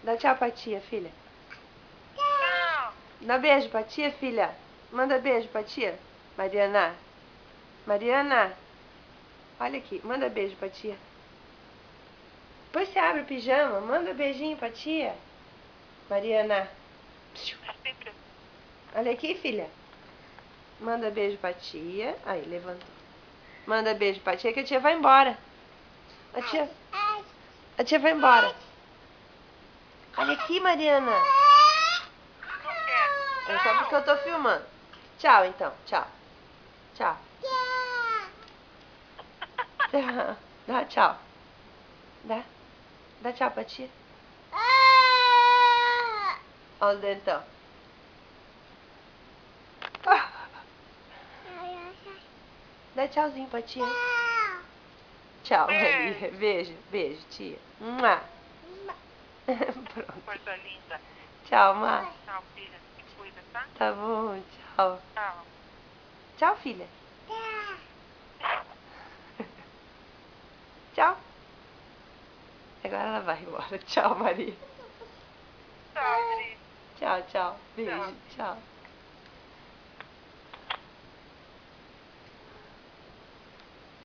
Dá tchau pra tia, filha. Tchau. Dá beijo pra tia, filha. Manda beijo pra tia. Mariana. Mariana. Olha aqui, manda beijo pra tia. Depois você abre o pijama, manda beijinho pra tia. Mariana. Olha aqui, filha. Manda beijo pra tia. Aí, levantou. Manda beijo pra tia que a tia vai embora. A tia vai embora. Olha aqui, Mariana. Não quero. É só porque eu tô filmando. Tchau, então. Tchau. Tchau. Tchau. Dá tchau. Dá. Dá tchau pra tia. Olha o dentão. Dá tchauzinho pra tia. Tchau, Maria. Beijo, beijo, tia. Pronto. Coisa linda. Tchau, Má. Tchau, filha. Se cuida, tá? Tá bom, tchau. Tchau. Tchau, filha. Tchau. Agora ela vai embora. Tchau, Maria. Tchau, Adri. Tchau, tchau. Beijo, Tchau. tchau.